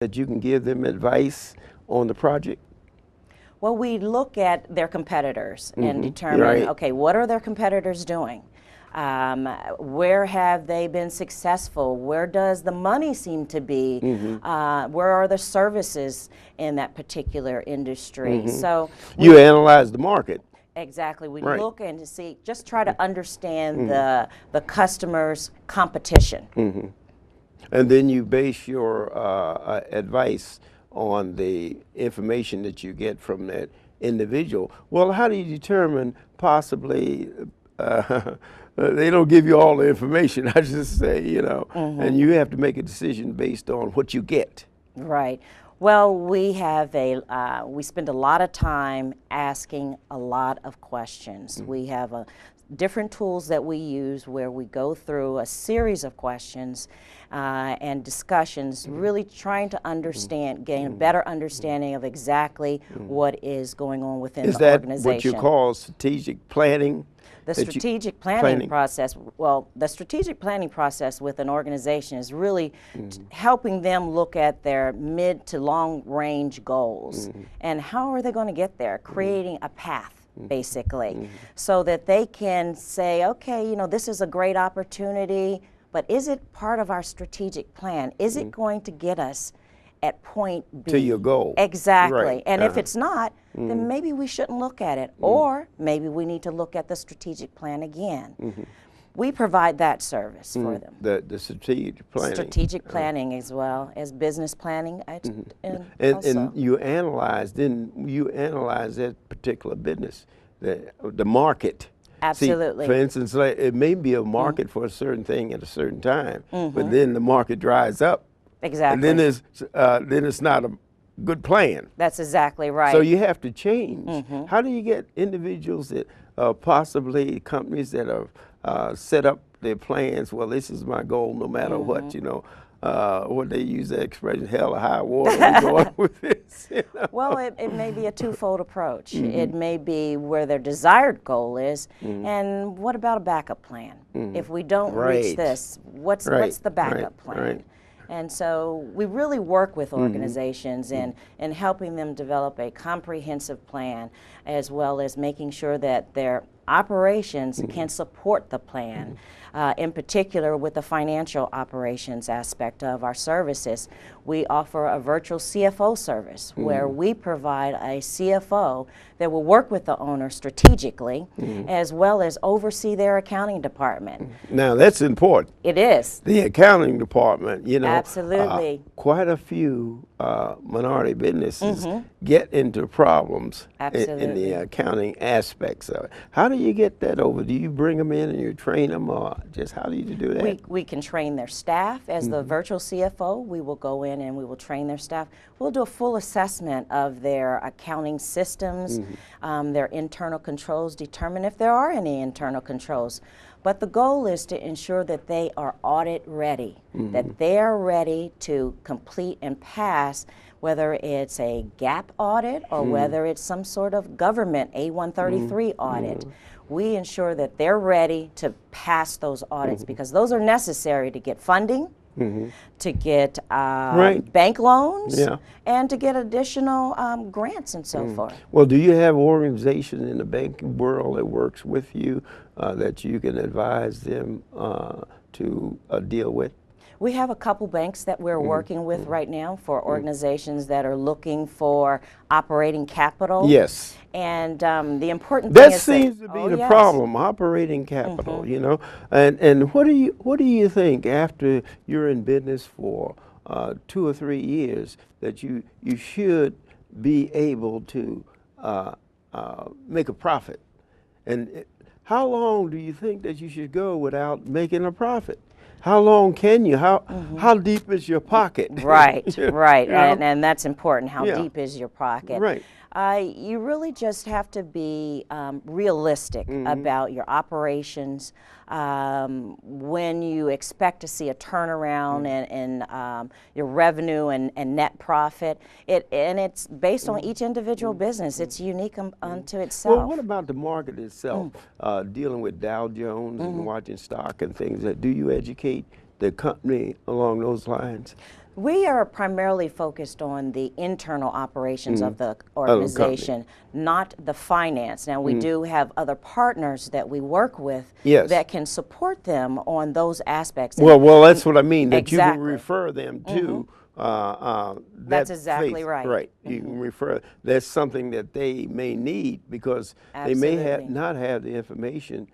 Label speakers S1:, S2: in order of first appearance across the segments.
S1: that you can give them advice on the project?
S2: Well, we look at their competitors and determine,
S1: Right.
S2: okay, what are their competitors doing? Where have they been successful? Where does the money seem to be? Where are the services in that particular industry? So
S1: You analyze the market.
S2: exactly, we
S1: Right.
S2: look and to see, just try to understand the customer's competition.
S1: And then you base your advice on the information that you get from that individual. Well, how do you determine possibly they don't give you all the information, I just say, and you have to make a decision based on what you get.
S2: Right. Well, we have we spend a lot of time asking a lot of questions. We have different tools that we use where we go through a series of questions and discussions, really trying to understand, gain a better understanding of exactly what is going on within
S1: Is
S2: the
S1: that
S2: organization.
S1: what you call strategic planning?
S2: The strategic planning process, well, the strategic planning process with an organization is really helping them look at their mid to long range goals and how are they going to get there, creating a path basically, so that they can say, okay, this is a great opportunity, but is it part of our strategic plan? Is it going to get us at point B?
S1: To your goal.
S2: Exactly.
S1: Right.
S2: And if it's not, then maybe we shouldn't look at it, or maybe we need to look at the strategic plan again. We provide that service for them.
S1: The strategic planning.
S2: Strategic planning as well as business planning.
S1: And you analyze that particular business, the market.
S2: Absolutely.
S1: See, for instance, like, it may be a market for a certain thing at a certain time, but then the market dries up.
S2: Exactly.
S1: And then it's not a good plan.
S2: That's exactly right.
S1: So you have to change. How do you get individuals that possibly companies that have set up their plans? Well, this is my goal, no matter what. What they use that expression, hell or high water, we're going with this.
S2: Well, it may be a twofold approach. It may be where their desired goal is, and what about a backup plan? If we don't reach this, what's the backup plan?
S1: Right.
S2: And so we really work with organizations in helping them develop a comprehensive plan, as well as making sure that their operations can support the plan. In particular, with the financial operations aspect of our services, we offer a virtual CFO service where we provide a CFO that will work with the owner strategically, as well as oversee their accounting department.
S1: Now, that's important.
S2: It is.
S1: The accounting department,
S2: Absolutely.
S1: Quite a few minority businesses get into problems in the accounting aspects of it. How do you get that over? Do you bring them in and you train them, or just how do you do that?
S2: We can train their staff. As the virtual CFO, we will go in and we will train their staff. We'll do a full assessment of their accounting systems, their internal controls, determine if there are any internal controls. But the goal is to ensure that they are audit ready, that they are ready to complete and pass, whether it's a gap audit or whether it's some sort of government A133 audit. We ensure that they're ready to pass those audits because those are necessary to get funding, to get bank loans, and to get additional grants and so forth.
S1: Well, do you have organizations in the banking world that works with you that you can advise them to deal with?
S2: We have a couple banks that we're working with right now for organizations that are looking for operating capital.
S1: Yes.
S2: And the important thing
S1: That
S2: is
S1: seems to be the problem, operating capital, And what do you think after you're in business for 2 or 3 years that you should be able to make a profit? And how long do you think that you should go without making a profit? How long can you? How deep is your pocket?
S2: Right, right, and that's important. How deep is your pocket?
S1: Right.
S2: You really just have to be realistic about your operations, when you expect to see a turnaround in your revenue and net profit. And it's based on each individual business. It's unique unto itself.
S1: Well, what about the market itself? Dealing with Dow Jones and watching stock and things. Do you educate the company along those lines?
S2: We are primarily focused on the internal operations of the
S1: company.
S2: organization, not the finance. Now, we do have other partners that we work with
S1: Yes.
S2: that can support them on those aspects.
S1: Well, that's what I mean, that you can
S2: Exactly.
S1: refer them to
S2: That's
S1: that
S2: exactly
S1: faith.
S2: right.
S1: Right. You can refer, that's something that they may need because they may
S2: Absolutely.
S1: not have the information,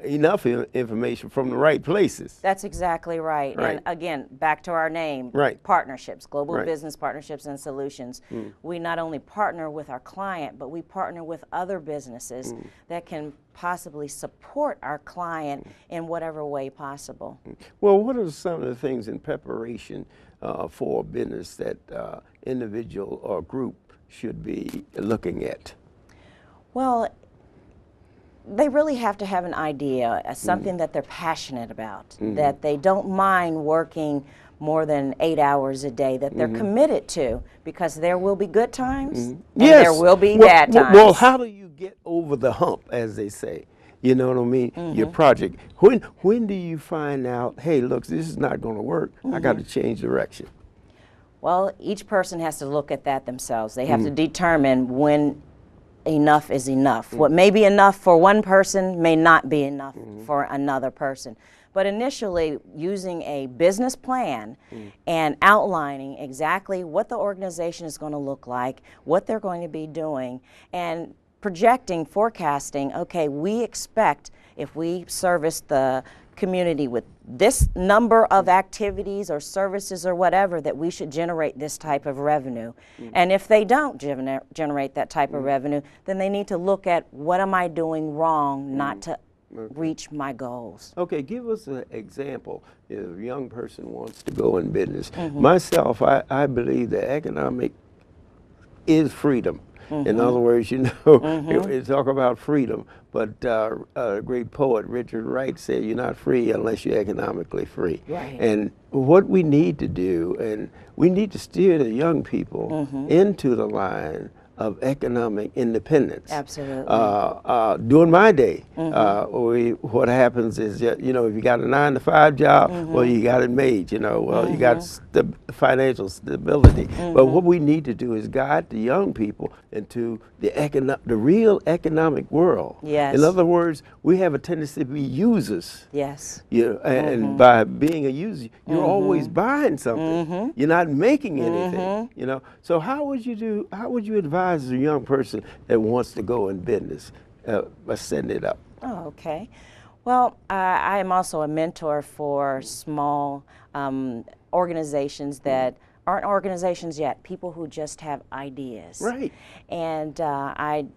S1: enough information from the right places.
S2: That's exactly right.
S1: Right.
S2: And again, back to our name,
S1: Right.
S2: partnerships, global
S1: Right.
S2: business partnerships and solutions. We not only partner with our client, but we partner with other businesses that can possibly support our client in whatever way possible.
S1: Well, what are some of the things in preparation for business that individual or group should be looking at?
S2: Well, they really have to have an idea, something that they're passionate about, that they don't mind working more than 8 hours a day, that they're committed to, because there will be good times and
S1: Yes.
S2: there will be
S1: Well,
S2: bad times.
S1: Well, how do you get over the hump, as they say? You know what I mean? Your project. When do you find out, hey, look, this is not going to work. I got to change direction.
S2: Well, each person has to look at that themselves. They have to determine when enough is enough. What may be enough for one person may not be enough for another person. But initially, using a business plan and outlining exactly what the organization is going to look like, what they're going to be doing, and projecting, forecasting, okay, we expect if we service the community with this number of activities or services or whatever, that we should generate this type of revenue. And if they don't generate that type of revenue, then they need to look at what am I doing wrong not to reach my goals.
S1: Okay, give us an example. If a young person wants to go in business. Myself, I believe that economic is freedom. In other words, you know, you talk about freedom, but a great poet, Richard Wright, said, you're not free unless you're economically free.
S2: Right.
S1: And what we need to do, and we need to steer the young people into the line of economic independence.
S2: Absolutely.
S1: During my day, what happens is, you know, if you got a 9-to-5 job, well, you got it made, you know, well, you got financial stability. But what we need to do is guide the young people into the real economic world.
S2: Yes.
S1: In other words, we have a tendency to be users.
S2: Yes.
S1: You know, and by being a user, you're always buying something. You're not making anything. You know, so how would you advise a young person that wants to go in business by setting it up?
S2: Oh, okay. Well, I am also a mentor for small organizations that aren't organizations yet, people who just have ideas.
S1: Right.
S2: And I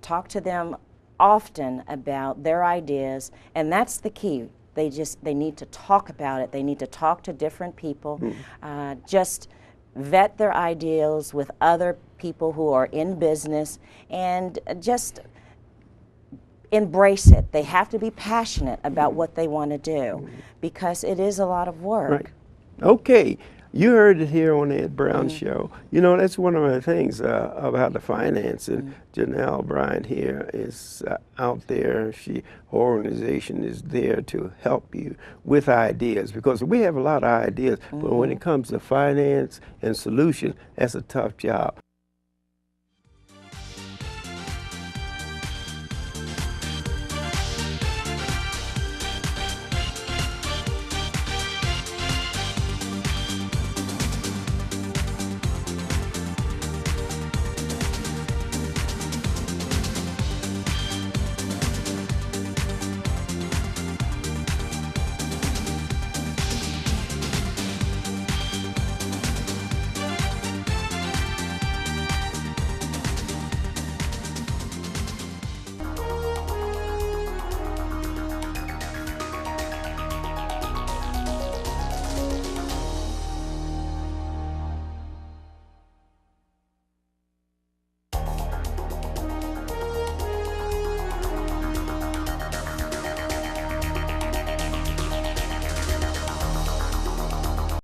S2: talk to them often about their ideas, and that's the key. They need to talk about it. They need to talk to different people, just vet their ideals with other people who are in business, and just embrace it. They have to be passionate about what they want to do, because it is a lot of work.
S1: Right. Okay. You heard it here on the Ed Brown Show. You know, that's one of the things about the finance. And Janelle Bryant here is out there. Her organization is there to help you with ideas, because we have a lot of ideas, but when it comes to finance and solutions, that's a tough job.